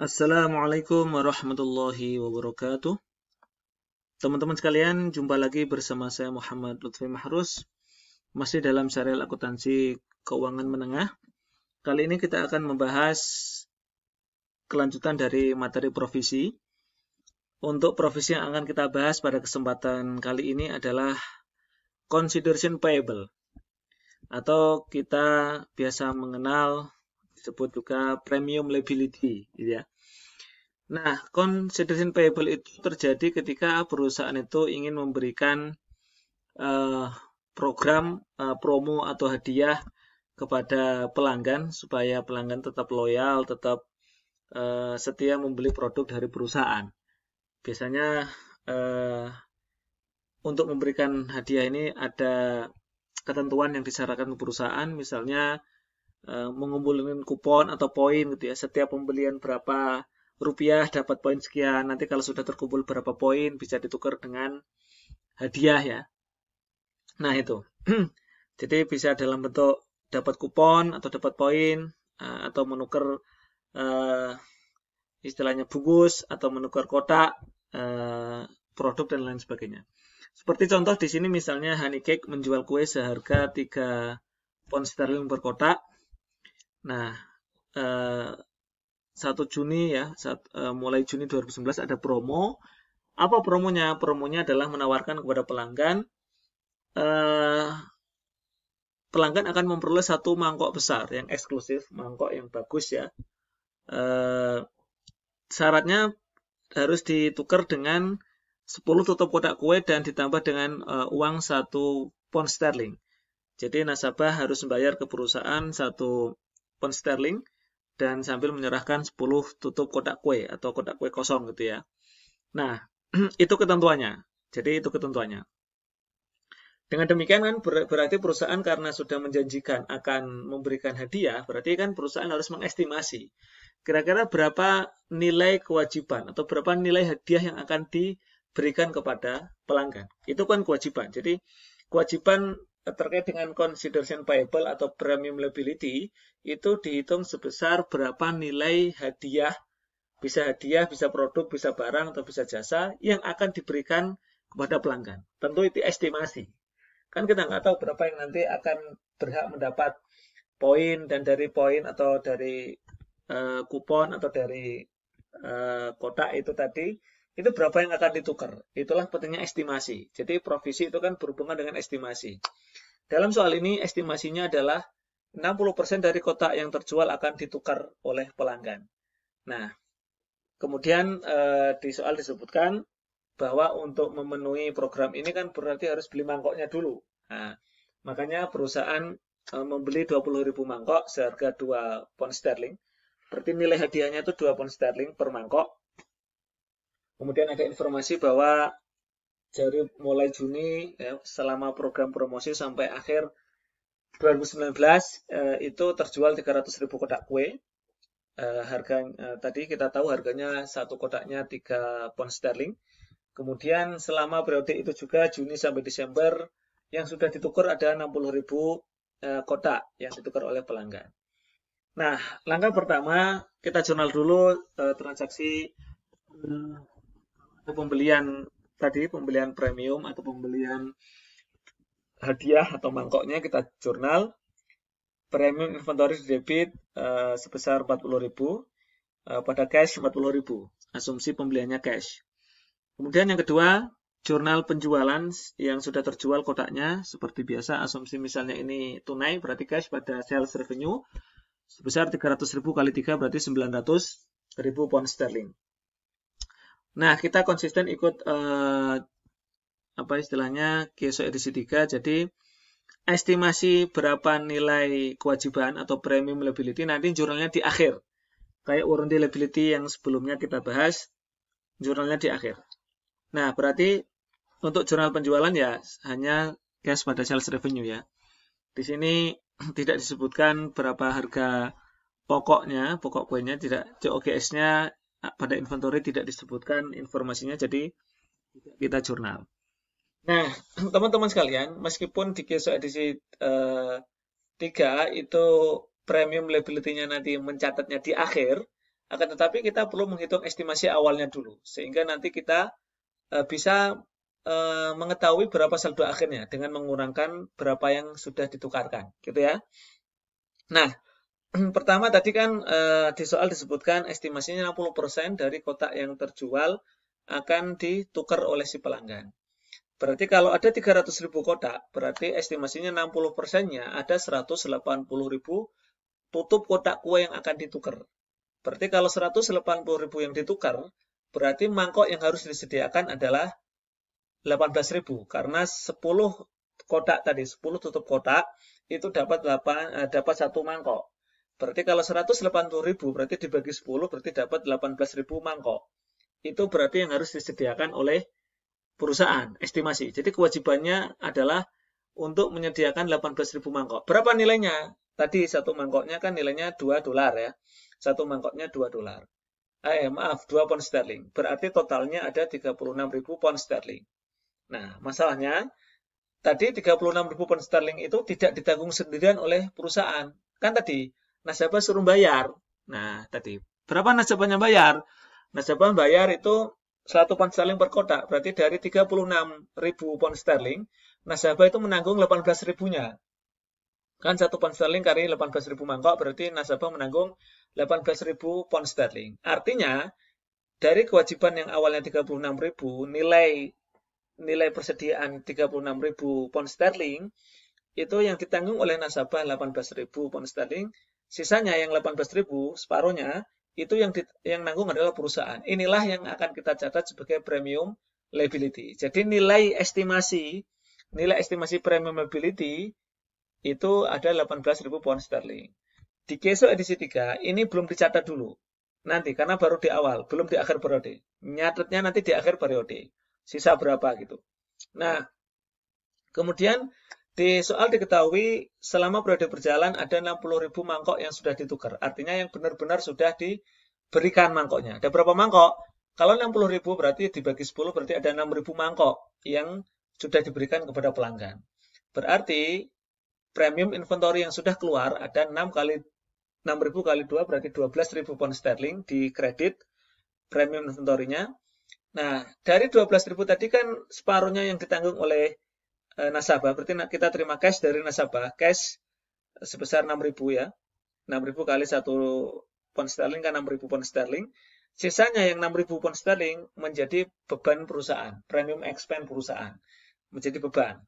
Assalamualaikum warahmatullahi wabarakatuh. Teman-teman sekalian, jumpa lagi bersama saya Muhammad Lutfi Mahrus, masih dalam serial akuntansi keuangan menengah. Kali ini kita akan membahas kelanjutan dari materi provisi. Untuk provisi yang akan kita bahas pada kesempatan kali ini adalah consideration payable, atau kita biasa mengenal disebut juga premium liability, gitu ya. Nah, consideration payable itu terjadi ketika perusahaan itu ingin memberikan program promo atau hadiah kepada pelanggan supaya pelanggan tetap loyal, tetap setia membeli produk dari perusahaan. Biasanya untuk memberikan hadiah ini ada ketentuan yang disyaratkan perusahaan, misalnya mengumpulkan kupon atau poin gitu ya. Setiap pembelian berapa rupiah dapat poin sekian. Nanti kalau sudah terkumpul berapa poin bisa ditukar dengan hadiah ya. Nah itu. Jadi bisa dalam bentuk dapat kupon atau dapat poin atau menukar istilahnya bungkus atau menukar kotak produk dan lain sebagainya. Seperti contoh di sini misalnya Honey Cake menjual kue seharga 3 pound sterling per kotak. Nah, 1 Juni ya, mulai Juni 2019 ada promo. Apa promonya? Promonya adalah menawarkan kepada pelanggan, pelanggan akan memperoleh 1 mangkok besar yang eksklusif, mangkok yang bagus ya. Syaratnya harus ditukar dengan 10 tutup kotak kue dan ditambah dengan uang 1 pound sterling. Jadi nasabah harus membayar ke perusahaan 1 pound sterling dan sambil menyerahkan 10 tutup kotak kue atau kotak kue kosong gitu ya. Nah, itu ketentuannya. Jadi itu ketentuannya. Dengan demikian kan berarti perusahaan karena sudah menjanjikan akan memberikan hadiah, berarti kan perusahaan harus mengestimasi kira-kira berapa nilai kewajiban atau berapa nilai hadiah yang akan diberikan kepada pelanggan. Itu kan kewajiban. Jadi kewajiban terkait dengan consideration payable atau premium liability itu dihitung sebesar berapa nilai hadiah, bisa produk, bisa barang, atau bisa jasa yang akan diberikan kepada pelanggan. Tentu itu estimasi. Kan kita nggak tahu berapa yang nanti akan berhak mendapat poin, dan dari poin atau dari kupon atau dari kotak itu tadi, itu berapa yang akan ditukar. Itulah pentingnya estimasi. Jadi provisi itu kan berhubungan dengan estimasi. Dalam soal ini estimasinya adalah 60% dari kotak yang terjual akan ditukar oleh pelanggan. Nah, kemudian di soal disebutkan bahwa untuk memenuhi program ini kan berarti harus beli mangkoknya dulu. Nah, makanya perusahaan membeli 20.000 mangkok seharga 2 pound sterling. Berarti nilai hadiahnya itu 2 pound sterling per mangkok. Kemudian ada informasi bahwa dari mulai Juni ya, selama program promosi sampai akhir 2019 itu terjual 300.000 kotak kue. Harga tadi kita tahu harganya satu kotaknya 3 pound sterling. Kemudian selama periode itu juga Juni sampai Desember yang sudah ditukar ada 60.000 kotak yang ditukar oleh pelanggan. Nah, langkah pertama kita jurnal dulu transaksi pembelian tadi, pembelian premium atau pembelian hadiah atau mangkoknya kita jurnal. Premium inventory debit sebesar 40.000, pada cash 40.000. Asumsi pembeliannya cash. Kemudian yang kedua, jurnal penjualan yang sudah terjual kotaknya seperti biasa. Asumsi misalnya ini tunai berarti cash pada sales revenue sebesar 300.000 kali 3 berarti 900.000 pound sterling. Nah, kita konsisten ikut apa istilahnya KSO edisi 3. Jadi estimasi berapa nilai kewajiban atau premium liability nanti jurnalnya di akhir. Kayak warranty liability yang sebelumnya kita bahas, jurnalnya di akhir. Nah, berarti untuk jurnal penjualan ya hanya cash pada sales revenue ya. Di sini tidak disebutkan berapa harga pokoknya, pokok kuenya, tidak, COGS-nya pada inventory tidak disebutkan informasinya, jadi kita jurnal. Nah, teman-teman sekalian, meskipun di KSO edisi 3 itu premium liability-nya nanti mencatatnya di akhir, Akan tetapi kita perlu menghitung estimasi awalnya dulu, sehingga nanti kita bisa mengetahui berapa saldo akhirnya dengan mengurangkan berapa yang sudah ditukarkan, gitu ya. Nah, pertama tadi kan di soal disebutkan estimasinya 60% dari kotak yang terjual akan ditukar oleh si pelanggan. Berarti kalau ada 300.000 kotak, berarti estimasinya 60%-nya ada 180.000 tutup kotak kue yang akan ditukar. Berarti kalau 180.000 yang ditukar, berarti mangkok yang harus disediakan adalah 18.000. Karena 10 kotak tadi, 10 tutup kotak, itu dapat 1 mangkok. Berarti kalau 180.000 berarti dibagi 10 berarti dapat 18.000 mangkok. Itu berarti yang harus disediakan oleh perusahaan, estimasi. Jadi kewajibannya adalah untuk menyediakan 18.000 mangkok. Berapa nilainya? Tadi satu mangkoknya kan nilainya $2 ya. Satu mangkoknya $2. Maaf, 2 pound sterling. Berarti totalnya ada 36.000 pound sterling. Nah, masalahnya tadi 36.000 pound sterling itu tidak ditanggung sendirian oleh perusahaan. Kan tadi nasabah suruh bayar. Nah, tadi berapa nasabahnya bayar? Nasabah bayar itu 1 pound sterling per kotak. Berarti dari 36.000 pound sterling, nasabah itu menanggung 18.000-nya. Kan 1 pound sterling kali 18.000 mangkok, berarti nasabah menanggung 18.000 pound sterling. Artinya, dari kewajiban yang awalnya 36.000, nilai persediaan 36.000 pound sterling, itu yang ditanggung oleh nasabah 18.000 pound sterling, sisanya yang 18.000, separuhnya, itu yang nanggung adalah perusahaan. Inilah yang akan kita catat sebagai premium liability. Jadi nilai estimasi premium liability itu ada 18.000 pound sterling. Di case edisi 3, ini belum dicatat dulu. Nanti, karena baru di awal, belum di akhir periode. Nyatetnya nanti di akhir periode. Sisa berapa gitu. Nah, kemudian di soal diketahui selama periode berjalan ada 60.000 mangkok yang sudah ditukar. Artinya yang benar-benar sudah diberikan mangkoknya. Ada berapa mangkok? Kalau 60.000 berarti dibagi 10 berarti ada 6.000 mangkok yang sudah diberikan kepada pelanggan. Berarti premium inventory yang sudah keluar ada 6.000 kali 2 berarti 12.000 pound sterling di kredit premium inventory-nya. Nah, dari 12.000 tadi kan separuhnya yang ditanggung oleh nasabah, berarti kita terima cash dari nasabah, cash sebesar 6.000 ya. 6.000 kali 1 pound sterling kan 6.000 pound sterling. Sisanya yang 6.000 pound sterling menjadi beban perusahaan, premium expense perusahaan. Menjadi beban.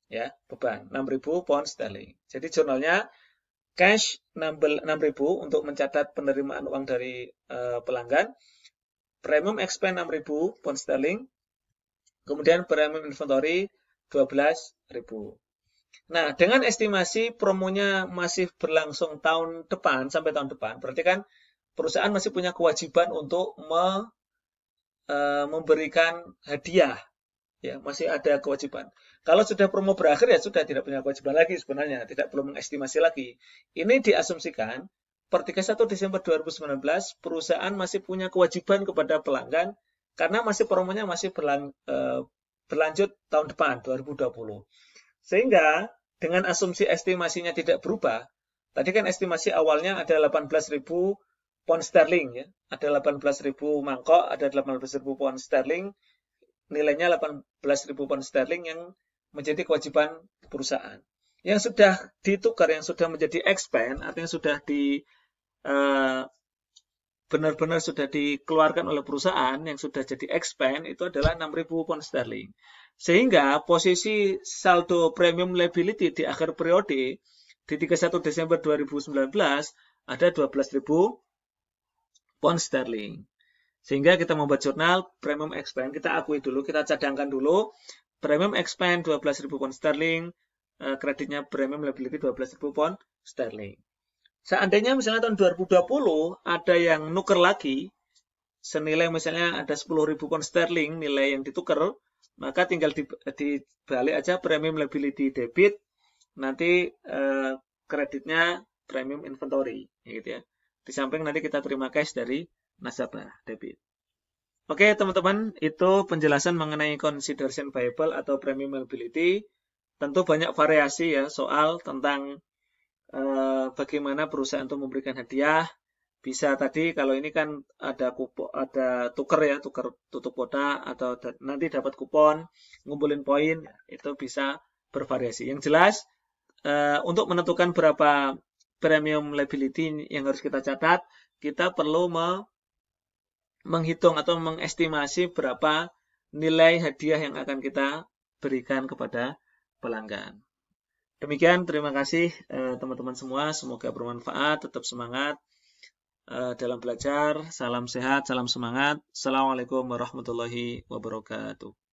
Ya, beban 6.000 pound sterling. Jadi jurnalnya cash 6.000 untuk mencatat penerimaan uang dari pelanggan. Premium expense 6.000 pound sterling. Kemudian premium inventory 12.000. Nah, dengan estimasi promonya masih berlangsung tahun depan sampai tahun depan, berarti kan perusahaan masih punya kewajiban untuk memberikan hadiah. Ya, masih ada kewajiban. Kalau sudah promo berakhir ya sudah tidak punya kewajiban lagi sebenarnya, tidak perlu mengestimasi lagi. Ini diasumsikan per 31 Desember 2019 perusahaan masih punya kewajiban kepada pelanggan karena masih promonya masih berlanjut tahun depan 2020. Sehingga dengan asumsi estimasinya tidak berubah, tadi kan estimasi awalnya ada 18.000 pound sterling ya, ada 18.000 mangkok, ada 18.000 pound sterling, nilainya 18.000 pound sterling yang menjadi kewajiban perusahaan. Yang sudah ditukar, yang sudah menjadi expense, artinya sudah benar-benar sudah dikeluarkan oleh perusahaan yang sudah jadi expense itu adalah 6.000 pound sterling. Sehingga posisi saldo premium liability di akhir periode di 31 Desember 2019 ada 12.000 pound sterling. Sehingga kita membuat jurnal premium expense, kita akui dulu, kita cadangkan dulu premium expense 12.000 pound sterling, kreditnya premium liability 12.000 pound sterling. Seandainya misalnya tahun 2020 ada yang nuker lagi, senilai misalnya ada 10.000 pound sterling nilai yang ditukar, maka tinggal dibalik aja premium liability debit, nanti kreditnya premium inventory, gitu ya. Di samping nanti kita terima cash dari nasabah debit. Oke teman-teman, itu penjelasan mengenai consideration payable atau premium liability. Tentu banyak variasi ya soal tentang bagaimana perusahaan untuk memberikan hadiah, Bisa tadi kalau ini kan ada kupon, ada tuker ya, tuker tutup kuota atau nanti dapat kupon, ngumpulin poin, itu bisa bervariasi. Yang jelas untuk menentukan berapa premium liability yang harus kita catat, kita perlu menghitung atau mengestimasi berapa nilai hadiah yang akan kita berikan kepada pelanggan. Demikian, terima kasih teman-teman semua. Semoga bermanfaat, tetap semangat dalam belajar. Salam sehat, salam semangat. Assalamualaikum warahmatullahi wabarakatuh.